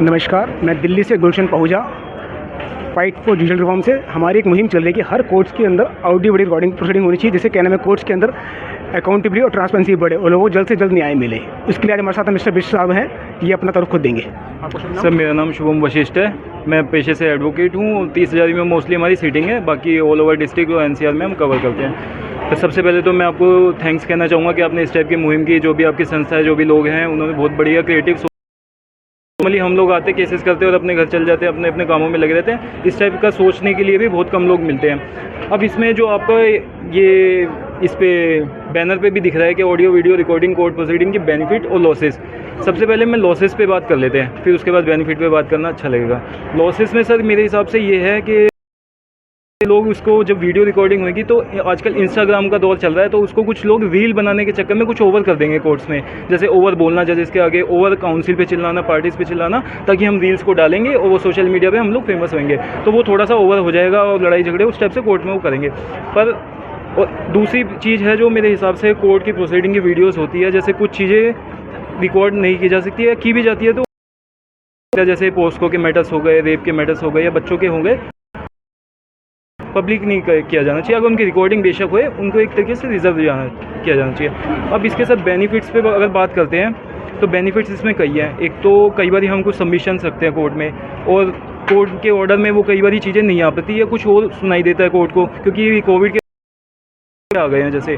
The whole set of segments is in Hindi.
नमस्कार, मैं दिल्ली से गुलशन Pahuja fight for digital reform से। हमारी एक मुहिम चल रही है कि हर कोर्ट्स के अंदर ऑडियो वीडियो रिकॉर्डिंग प्रोसीडिंग होनी चाहिए, जिससे कहना है कोर्ट्स के अंदर अकाउंटेबिलिटी और ट्रांसपेरेंसी बढ़े और लोगों को जल्द से जल्द न्याय मिले। उसके लिए आज हमारे साथ मिस्टर बिश्ट साहब हैं, ये अपना तरफ खुद देंगे। सर, मेरा नाम शुभम वशिष्ठ है। मैं पेशे से एडवोकेट हूँ। 30,000 में मोस्टली हमारी सीटिंग है, बाकी ऑल ओवर डिस्ट्रिक्ट और NCR में हम कवर करते हैं। तो सबसे पहले तो मैं आपको थैंक्स कहना चाहूँगा कि आपने इस टाइप की मुहिम की। जो भी आपकी संस्था है, जो भी लोग हैं, उन्होंने बहुत बढ़िया क्रिएटिव। नॉर्मली हम लोग आते केसेस करते हैं और अपने घर चल जाते हैं, अपने अपने कामों में लगे रहते हैं। इस टाइप का सोचने के लिए भी बहुत कम लोग मिलते हैं। अब इसमें जो आपका ये इस पे बैनर पे भी दिख रहा है कि audio video recording court proceeding के बेनिफिट और लॉसेस। सबसे पहले मैं लॉसेस पे बात कर लेते हैं, फिर उसके बाद बेनिफिट पे बात करना अच्छा लगेगा। लॉसेस में सर मेरे हिसाब से ये है कि लोग उसको जब वीडियो रिकॉर्डिंग होगी तो आजकल इंस्टाग्राम का दौर चल रहा है, तो उसको कुछ लोग रील बनाने के चक्कर में कुछ ओवर कर देंगे कोर्ट्स में। जैसे ओवर बोलना, जैसे इसके आगे ओवर काउंसिल पे चिल्लाना, पार्टीज़ पे चिल्लाना, ताकि हम रील्स को डालेंगे और वो सोशल मीडिया पे हम लोग फेमस होंगे। तो वो थोड़ा सा ओवर हो जाएगा और लड़ाई झगड़े उस टाइप से कोर्ट में वो करेंगे। पर और दूसरी चीज़ है जो मेरे हिसाब से कोर्ट की प्रोसीडिंग की वीडियोज़ होती है, जैसे कुछ चीज़ें रिकॉर्ड नहीं की जा सकती है, की भी जाती है, तो जैसे पोस्को के मैटर्स हो गए, रेप के मैटर्स हो गए या बच्चों के हो गए, पब्लिक नहीं किया जाना चाहिए। अगर उनकी रिकॉर्डिंग बेशक होए, उनको एक तरीके से रिजर्व किया जाना चाहिए। अब इसके साथ बेनिफिट्स पे अगर बात करते हैं तो बेनिफिट्स इसमें कई हैं। एक तो कई बार हम कुछ सबमिशन रखते हैं कोर्ट में, और कोर्ट के ऑर्डर में वो कई बार चीज़ें नहीं आ पाती या कुछ और सुनाई देता है कोर्ट को, क्योंकि कोविड के आ गए हैं। जैसे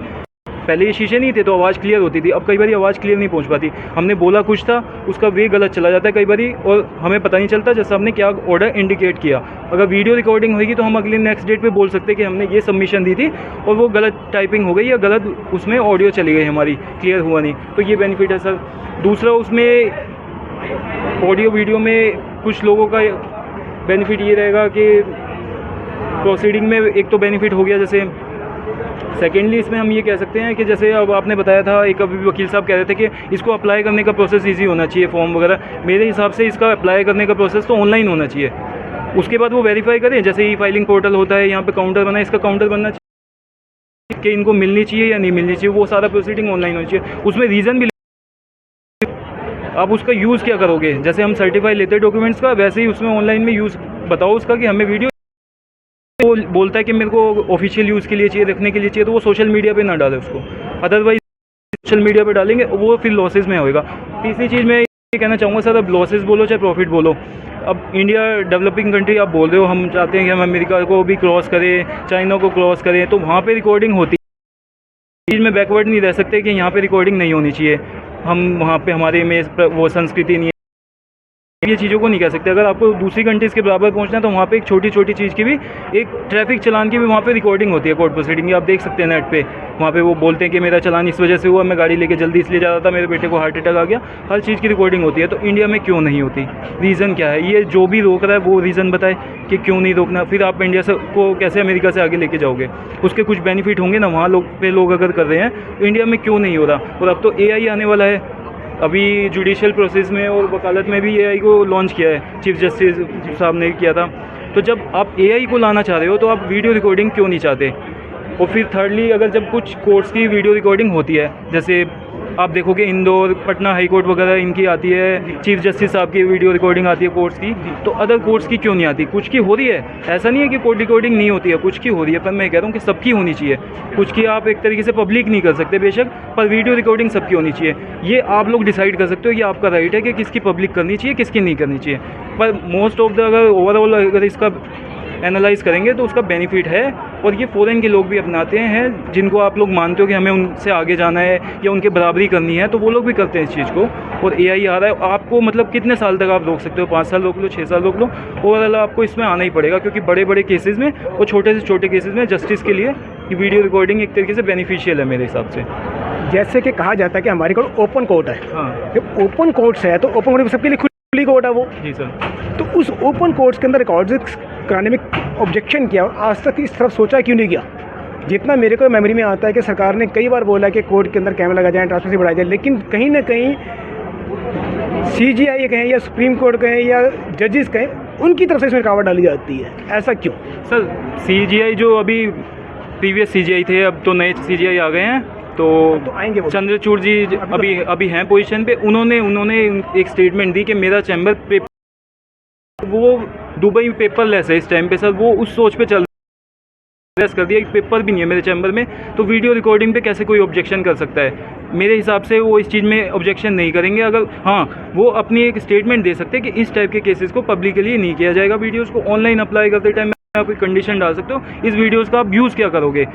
पहले ये शीशे नहीं थे तो आवाज़ क्लियर होती थी, अब कई बार आवाज़ क्लियर नहीं पहुंच पाती। हमने बोला कुछ था, उसका वे गलत चला जाता है कई बार, और हमें पता नहीं चलता जैसे हमने क्या ऑर्डर इंडिकेट किया। अगर वीडियो रिकॉर्डिंग होगी तो हम अगले नेक्स्ट डेट पे बोल सकते हैं कि हमने ये सबमिशन दी थी और वो गलत टाइपिंग हो गई या गलत उसमें ऑडियो चली गई, हमारी क्लियर हुआ नहीं। तो ये बेनिफिट है सर। दूसरा, उसमें ऑडियो वीडियो में कुछ लोगों का बेनिफिट ये रहेगा कि प्रोसीडिंग में एक तो बेनिफिट हो गया। जैसे सेकेंडली इसमें हम ये कह सकते हैं कि जैसे अब आपने बताया था, एक अभी वकील साहब कह रहे थे कि इसको अप्लाई करने का प्रोसेस इजी होना चाहिए, फॉर्म वगैरह। मेरे हिसाब से इसका अप्लाई करने का प्रोसेस तो ऑनलाइन होना चाहिए। उसके बाद वो वेरीफाई करें, जैसे ई फाइलिंग पोर्टल होता है, यहाँ पे काउंटर बना है, इसका काउंटर बनना चाहिए कि इनको मिलनी चाहिए या नहीं मिलनी चाहिए। वो सारा प्रोसीडिंग ऑनलाइन होनी चाहिए। उसमें रीज़न भी आप उसका यूज़ क्या करोगे, जैसे हम सर्टिफाई लेते हैं डॉक्यूमेंट्स का, वैसे ही उसमें ऑनलाइन में यूज़ बताओ उसका कि हमें वीडियो वो बोलता है कि मेरे को ऑफिशियल यूज़ के लिए चाहिए, रखने के लिए चाहिए, तो वो सोशल मीडिया पे ना डाले उसको। अदरवाइज सोशल मीडिया पे डालेंगे वो फिर लॉसेस में होएगा। तीसरी चीज़ मैं ये कहना चाहूँगा सर, अब लॉसेस बोलो चाहे प्रॉफिट बोलो, अब इंडिया डेवलपिंग कंट्री आप बोल रहे हो, हम चाहते हैं कि हम अमेरिका को भी क्रॉस करें, चाइना को क्रॉस करें, तो वहाँ पर रिकॉर्डिंग होती है। चीज़ में बैकवर्ड नहीं रह सकते कि यहाँ पर रिकॉर्डिंग नहीं होनी चाहिए, हम वहाँ पर हमारे में वो संस्कृति नहीं है, ये चीज़ों को नहीं कह सकते। अगर आपको दूसरी कंट्रीज़ के बराबर पहुंचना है तो वहाँ पे एक छोटी छोटी चीज़ की भी, एक ट्रैफिक चलान की भी वहाँ पे रिकॉर्डिंग होती है कोर्ट प्रोसीडिंग की। आप देख सकते हैं नेट पे, वहाँ पे वो बोलते हैं कि मेरा चलान इस वजह से हुआ, मैं गाड़ी लेके जल्दी इसलिए जा रहा था, मेरे बेटे को हार्ट अटैक आ गया। हर चीज़ की रिकॉर्डिंग होती है। तो इंडिया में क्यों नहीं होती, रीज़न क्या है? ये जो भी रोक रहा है वो रीज़न बताए कि क्यों नहीं रोकना। फिर आप इंडिया से को कैसे अमेरिका से आगे लेके जाओगे? उसके कुछ बेनिफिट होंगे ना, वहाँ लोग अगर कर रहे हैं तो इंडिया में क्यों नहीं हो रहा? और अब तो AI आने वाला है। अभी जुडिशियल प्रोसेस में और वकालत में भी AI को लॉन्च किया है, चीफ जस्टिस साहब ने किया था। तो जब आप AI को लाना चाह रहे हो तो आप वीडियो रिकॉर्डिंग क्यों नहीं चाहते? और फिर थर्डली, अगर जब कुछ कोर्ट्स की वीडियो रिकॉर्डिंग होती है, जैसे आप देखोगे इंदौर, पटना हाई कोर्ट वगैरह इनकी आती है, चीफ जस्टिस साहब की वीडियो रिकॉर्डिंग आती है कोर्ट्स की, तो अदर कोर्ट्स की क्यों नहीं आती? कुछ की हो रही है, ऐसा नहीं है कि कोर्ट रिकॉर्डिंग नहीं होती है, कुछ की हो रही है। पर मैं कह रहा हूँ कि सबकी होनी चाहिए। कुछ की आप एक तरीके से पब्लिक नहीं कर सकते बेशक, पर वीडियो रिकॉर्डिंग सबकी होनी चाहिए। ये आप लोग डिसाइड कर सकते हो, ये आपका राइट है कि किसकी पब्लिक करनी चाहिए, किसकी नहीं करनी चाहिए। पर मोस्ट ऑफ द अगर ओवरऑल अगर इसका एनालाइज करेंगे तो उसका बेनिफिट है। और ये फ़ॉरेन के लोग भी अपनाते हैं, जिनको आप लोग मानते हो कि हमें उनसे आगे जाना है या उनके बराबरी करनी है, तो वो लोग भी करते हैं इस चीज़ को। और AI आ रहा है, आपको मतलब कितने साल तक आप रोक सकते हो? 5 साल रोक लो, 6 साल रोक लो, ओवरऑल आपको इसमें आना ही पड़ेगा, क्योंकि बड़े बड़े केसेस में और छोटे से छोटे केसेस में जस्टिस के लिए ये वीडियो रिकॉर्डिंग एक तरीके से बेनिफिशियल है मेरे हिसाब से। जैसे कि कहा जाता है कि हमारे कोर्ट ओपन कोर्ट है। हाँ, जब ओपन कोर्ट्स है तो ओपन कोर्ट सबके लिए खुली कोर्ट है वो। जी सर। तो उस ओपन कोर्ट्स के अंदर रिकॉर्ड कराने में ऑब्जेक्शन किया, और आज तक इस तरफ सोचा क्यों नहीं किया? जितना मेरे को मेमोरी में आता है कि सरकार ने कई बार बोला कि कोर्ट के अंदर कैमरा लगा जाए, ट्रांसपेरेंसी बढ़ाई जाए, लेकिन कहीं ना कहीं CGI कहें या सुप्रीम कोर्ट कहें या जजेस कहें, उनकी तरफ से इसमें रुकावट डाली जाती है। ऐसा क्यों सर? CGI जो अभी प्रीवियस CGI थे, अब तो नए CGI आ गए हैं, तो आएंगे वो। चंद्रचूड़ जी अभी हैं पोजीशन पे। उन्होंने एक स्टेटमेंट दी कि मेरा चैम्बर वो दुबई पेपरलेस है इस टाइम पे सर, वो उस सोच पे चल कर दिया, एक पेपर भी नहीं है मेरे चैम्बर में, तो वीडियो रिकॉर्डिंग पे कैसे कोई ऑब्जेक्शन कर सकता है? मेरे हिसाब से वो इस चीज़ में ऑब्जेक्शन नहीं करेंगे। अगर हाँ, वो अपनी एक स्टेटमेंट दे सकते हैं कि इस टाइप के केसेस को पब्लिकली नहीं किया जाएगा। वीडियोज़ को ऑनलाइन अप्लाई करते टाइम आप कोई कंडीशन डाल सकते हो, इस वीडियोज़ का आप यूज़ क्या करोगे।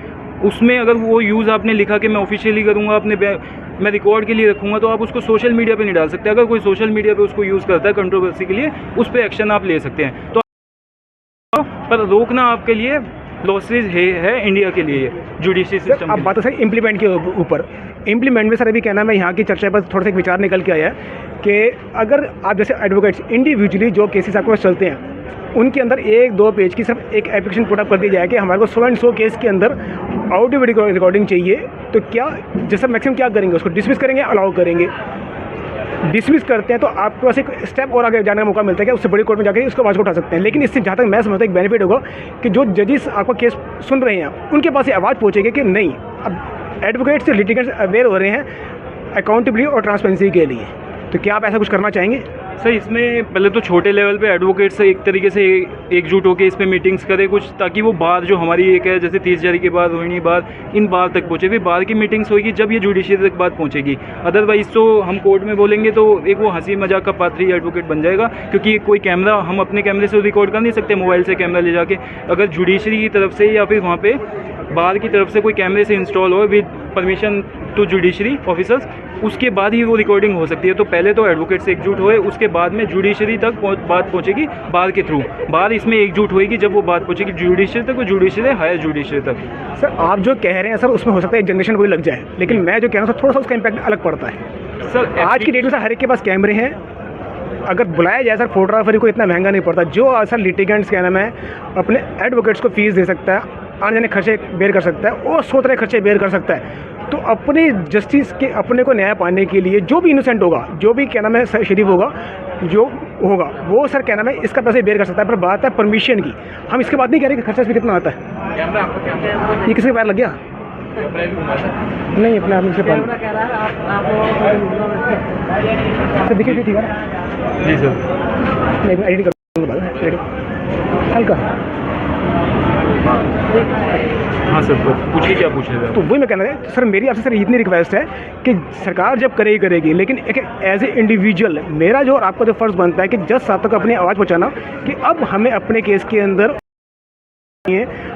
उसमें अगर वो यूज़ आपने लिखा कि मैं ऑफिशियली करूँगा, मैं रिकॉर्ड के लिए रखूँगा, तो आप उसको सोशल मीडिया पे नहीं डाल सकते। अगर कोई सोशल मीडिया पे उसको यूज़ करता है कंट्रोवर्सी के लिए, उस पर एक्शन आप ले सकते हैं। तो पर रोकना आपके लिए लॉसेज है इंडिया के लिए जुडिशरी सिस्टम। अब बात है सर इम्प्लीमेंट के ऊपर। इम्प्लीमेंट में सर अभी क्या नाम है, यहाँ की चर्चा पर थोड़ा सा एक विचार निकल के आया है कि अगर आप जैसे एडवोकेट्स इंडिविजुअली जो केसेस आपके पास चलते हैं, उनके अंदर 1-2 पेज की सिर्फ एक एप्लीकेशन पुटअप कर दी जाए कि हमारे को 100 केस के अंदर ऑडियो वीडियो रिकॉर्डिंग चाहिए, तो क्या जैसा मैक्सिमम क्या करेंगे, उसको डिसमिस करेंगे, अलाउ करेंगे। डिसमिस करते हैं तो आपके पास एक स्टेप और आगे जाने का मौका मिलता है कि उससे बड़ी कोर्ट में जाकर उसको आवाज़ को उठा सकते हैं। लेकिन इससे जहाँ तक मैं समझता हूँ एक बेनिफिट होगा कि जो जजेस आपका केस सुन रहे हैं उनके पास ये आवाज़ पहुँचेगी कि नहीं, अब एडवोकेट से लिटिगेंट्स अवेयर हो रहे हैं अकाउंटेबिलिटी और ट्रांसपेरेंसी के लिए। तो क्या आप ऐसा कुछ करना चाहेंगे? सर इसमें पहले तो छोटे लेवल पे एडवोकेट से एक तरीके से एकजुट होकर इस पे मीटिंग्स करे कुछ, ताकि वो बार जो हमारी एक है जैसे 30 जारी के बाद रोहिणी बार, इन बार तक पहुँचे। फिर बार की मीटिंग्स होगी जब ये जुडिशरी तक बात पहुँचेगी। अदरवाइज़ तो हम कोर्ट में बोलेंगे तो एक वो हंसी मजाक का पात्र एडवोकेट बन जाएगा, क्योंकि कोई कैमरा हम अपने कैमरे से रिकॉर्ड कर नहीं सकते, मोबाइल से कैमरा ले जाके। अगर जुडिशरी की तरफ से या फिर वहाँ पे बार की तरफ से कोई कैमरे से इंस्टॉल हो with permission to judiciary officers, उसके बाद ही वो रिकॉर्डिंग हो सकती है। तो पहले तो एडवोकेट से एकजुट होए, उसके बाद में जुडिशरी तक बात पहुंचेगी बार के थ्रू। बार इसमें एकजुट होएगी जब वो बात पहुंचेगी जुडिशरी तक, वो जुडिशरी हायर जुडिशरी तक। सर आप जो कह रहे हैं सर उसमें हो सकता है एक जनरेशन कोई लग जाए, लेकिन मैं जो कह रहा हूँ सर थोड़ा सा उसका इम्पैक्ट अलग पड़ता है। सर आज की डेट में सर हर एक के पास कैमरे हैं। अगर बुलाया जाए सर फोटोग्राफर को इतना महंगा नहीं पड़ता, जो सर लिटिगेंट्स क्या नाम है अपने एडवोकेट्स को फीस दे सकता है, आने जाने खर्चे बेयर कर सकता है और 100 तरह खर्चे बेयर कर सकता है। तो अपने जस्टिस के अपने को न्याय पाने के लिए जो भी इनोसेंट होगा, जो भी क्या नाम है शरीफ होगा, जो होगा वो सर क्या नाम है इसका पैसे बेयर कर सकता है। पर बात है परमिशन की, हम इसके बात नहीं कह रहे कि खर्चा इसमें कितना आता है। ये किसी के पैर लग गया? नहीं, अपने आदमी से पाल देखिए ठीक है जी सर। नहीं एडिट कर हल्का। हाँ सर पूछिए क्या पूछ रहे थे। तो वही मैं कहना है सर, मेरी आपसे सर इतनी रिक्वेस्ट है कि सरकार जब करेगी, लेकिन एक एज ए इंडिविजुअल मेरा जो और आपका जो फ़र्ज़ बनता है कि जज साहब तक अपनी आवाज़ पहुँचाना कि अब हमें अपने केस के अंदर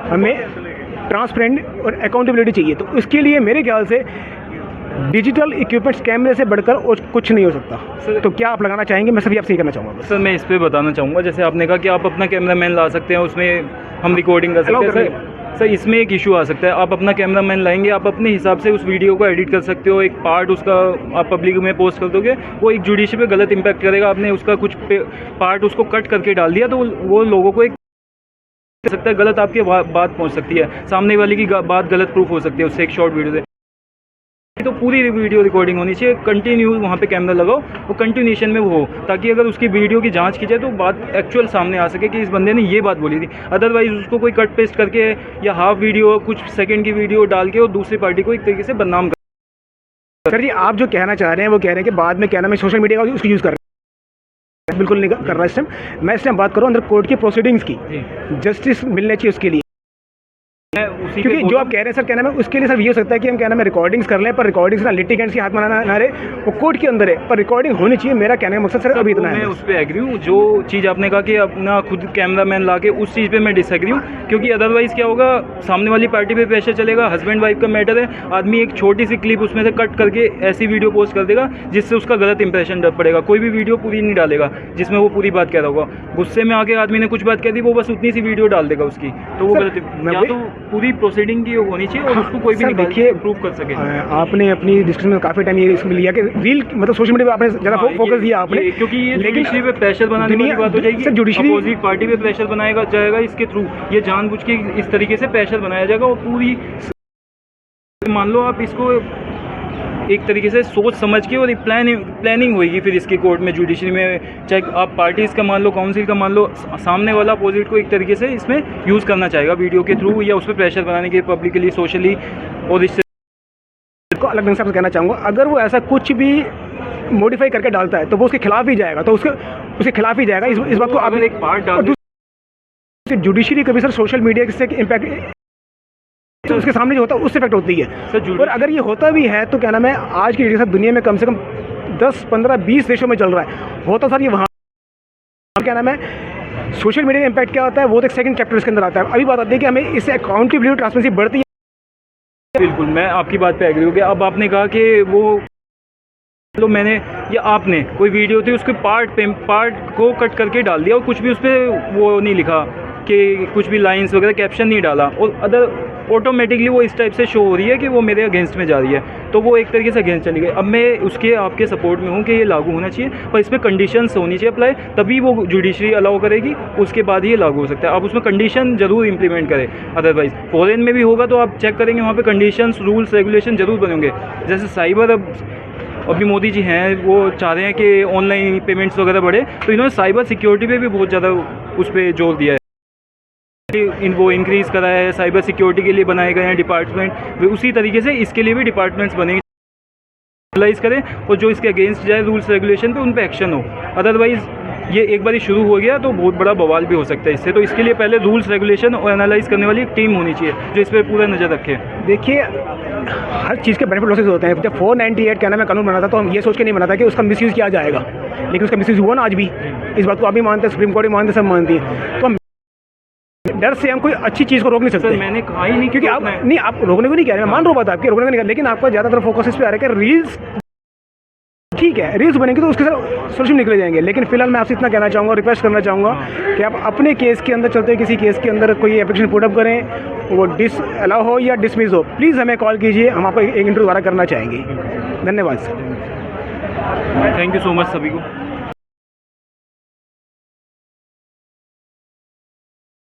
हमें ट्रांसपेरेंट और अकाउंटेबिलिटी चाहिए। तो उसके लिए मेरे ख्याल से डिजिटल इक्विपमेंट्स कैमरे से बढ़कर और कुछ नहीं हो सकता। तो क्या आप लगाना चाहेंगे? मैं सभी आपसे ये करना चाहूँगा। सर मैं इस पर बताना चाहूँगा, जैसे आपने कहा कि आप अपना कैमरा मैन ला सकते हैं, उसमें हम रिकॉर्डिंग कर सकते हैं। सर इसमें एक इशू आ सकता है, आप अपना कैमरा मैन लाएंगे, आप अपने हिसाब से उस वीडियो को एडिट कर सकते हो, एक पार्ट उसका आप पब्लिक में पोस्ट कर दोगे, वो एक जुडिशरी पे गलत इम्पैक्ट करेगा। आपने उसका कुछ पार्ट उसको कट करके डाल दिया तो वो लोगों को एक सकता है गलत आपकी बात पहुंच सकती है, सामने वाले की बात गलत प्रूफ हो सकती है उससे एक शॉर्ट वीडियो से। तो पूरी वीडियो रिकॉर्डिंग होनी चाहिए, कंटिन्यू वहाँ पे कैमरा लगाओ, वो कंटिन्यूशन में वो हो, ताकि अगर उसकी वीडियो की जांच की जाए तो बात एक्चुअल सामने आ सके कि इस बंदे ने ये बात बोली थी। अदरवाइज उसको कोई कट पेस्ट करके या हाफ वीडियो कुछ सेकंड की वीडियो डाल के और दूसरी पार्टी को एक तरीके से बदनाम कर। सर जी आप जो कहना चाह रहे हैं वो कह रहे हैं कि बाद में क्या नाम है सोशल मीडिया का उसको यूज़ कर रहे हैं, बिल्कुल नहीं कर रहा इस टाइम। मैं इस टाइम बात करूँ अंदर कोर्ट की प्रोसीडिंग्स की, जस्टिस मिलने चाहिए उसके लिए। क्योंकि जो आप कह रहे हैं सर क्या नाम है उसके लिए सर ये हो सकता है कि हम क्या नाम है रिकॉर्डिंग्स कर लें, पर रिकॉर्डिंग्स ना लिटिगेंट्स के हाथ में ना रहे, वो कोर्ट के अंदर है, पर रिकॉर्डिंग होनी चाहिए। मेरा कहने का मकसद सर अभी इतना है। मैं उस पर एग्री हूँ। जो चीज़ आपने कहा कि अपना खुद कैमरा मैन ला के, उस चीज़ पे मैं डिसएग्री हूँ, क्योंकि अदरवाइज़ क्या होगा, सामने वाली पार्टी पे प्रेशर चलेगा। हस्बैंड वाइफ का मैटर है, आदमी एक छोटी सी क्लिप उसमें से कट करके ऐसी वीडियो पोस्ट कर देगा जिससे उसका गलत इंप्रेशन पड़ेगा। कोई भी वीडियो पूरी नहीं डालेगा जिसमें वो पूरी बात कह रहा होगा, गुस्से में आके आदमी ने कुछ बात कह दी, वो बस उतनी सी वीडियो डाल देगा उसकी, तो वो गलत। या तो पूरी प्रोसीडिंग की होनी चाहिए और उसको कोई भी नहीं देखिए प्रूव कर सके। आपने अपनी डिस्कशन में काफ़ी टाइम ये इसमें लिया कि रील मतलब सोशल मीडिया पे आपने ज़्यादा फोकस दिया आपने, क्योंकि ये जुडिशरी पे प्रेशर बनाने वाली बात हो जाएगी। अपोजिट पार्टी पे प्रेशर बनाएगा जाएगा, इसके थ्रू ये जानबूझ के इस तरीके से प्रेशर बनाया जाएगा। और पूरी मान लो आप इसको एक तरीके से सोच समझ के और प्लानिंग होगी फिर इसकी कोर्ट में, जुडिशरी में, चाहे आप पार्टीज़ का मान लो, काउंसिल का मान लो, सामने वाला अपोजिट को एक तरीके से इसमें यूज़ करना चाहेगा वीडियो के थ्रू या उस पर प्रेशर बनाने के पब्लिकली, सोशली। और इससे को अलग ढंग से कहना चाहूँगा, अगर वो ऐसा कुछ भी मॉडिफाई करके डालता है तो वो उसके खिलाफ ही जाएगा, तो उसके खिलाफ ही जाएगा। इस बात को आप अगर एक पार्ट डाल जुडिशरी कभी सर सोशल मीडिया से इम्पैक्ट तो उसके सामने जो होता है उससे इफेक्ट होती है। सर और अगर ये होता भी है तो क्या नाम है, आज की डेट में दुनिया में कम से कम 10, 15, 20 देशों में चल रहा है। होता सर ये वहाँ क्या नाम है, सोशल मीडिया का इम्पैक्ट क्या होता है वो तो एक सेकंड चैप्टर इसके अंदर आता है। अभी बात आती है कि हमें इससे अकाउंटेबिलिटी ट्रांसपेरेंसी बढ़ती है। बिल्कुल मैं आपकी बात पे एग्री हो गया। अब आपने कहा कि वो तो मैंने या आपने कोई वीडियो थी उसके पार्ट को कट करके डाल दिया और कुछ भी उस पर वो नहीं लिखा कि कुछ भी लाइंस वगैरह कैप्शन नहीं डाला और अदर ऑटोमेटिकली वो इस टाइप से शो हो रही है कि वो मेरे अगेंस्ट में जा रही है, तो वो एक तरीके से अगेंस्ट चली गई। अब मैं उसके आपके सपोर्ट में हूँ कि ये लागू होना चाहिए, पर इसमें कंडीशंस होनी चाहिए अप्लाई, तभी वो जुडिशरी अलाउ करेगी, उसके बाद ही ये लागू हो सकता है। आप उसमें कंडीशन जरूर इंप्लीमेंट करें, अदरवाइज फॉरेन में भी होगा तो आप चेक करेंगे वहाँ पे कंडीशंस रूल्स रेगुलेशन जरूर बनेंगे। जैसे साइबर अभी मोदी जी हैं वो चाह रहे हैं कि ऑनलाइन पेमेंट्स वगैरह बढ़े, तो इन्होंने साइबर सिक्योरिटी पे भी बहुत ज़्यादा उस पर जोर दिया है, वो इंक्रीज़ करा है। साइबर सिक्योरिटी के लिए बनाए गए हैं डिपार्टमेंट, उसी तरीके से इसके लिए भी डिपार्टमेंट्स बनेंगे, एनालाइज करें और जो इसके अगेंस्ट जाए रूल्स रेगुलेशन पे उन पे एक्शन हो। अदरवाइज़ ये एक बार शुरू हो गया तो बहुत बड़ा बवाल भी हो सकता है इससे। तो इसके लिए पहले रूल्स रेगुलेशन और एनालाइज करने वाली एक टीम होनी चाहिए जो इस पर पूरा नज़र रखे। देखिए हर चीज़ के बेनिफिट लॉसेस होते हैं। जब 498 क्या नाम है कानून बना था तो हम ये सोच के नहीं बना था कि उसका मिसयूज़ किया जाएगा, लेकिन उसका मिसयूज़ हुआ ना आज भी। इस बात को आप भी मानते हैं, सुप्रीम कोर्ट भी मानते, सब मानती है। तो हम डर से हम कोई अच्छी चीज़ को रोक नहीं सकते। सर मैंने कहा ही नहीं क्योंकि आप नहीं, आप रोकने को नहीं कह रहे, मैं मान रहा हूँ बात आपकी, रोकने को नहीं कह रहे, लेकिन आपका ज़्यादातर फोकस इस पर आ रहा है कि रील्स ठीक है, रील्स बनेंगे तो उसके साथ सोल्यूशन निकले जाएंगे। लेकिन फिलहाल मैं आपसे इतना कहना चाहूँगा, रिक्वेस्ट करना चाहूँगा कि आप अपने केस के अंदर चलते किसी केस के अंदर कोई एप्लीकेशन पुटअप करें, वो अलाउ हो या डिसमिस हो, प्लीज़ हमें कॉल कीजिए, हम आपको एक इंटरव्यू दोबारा करना चाहेंगे। धन्यवाद sir. Thank you so much सभी को।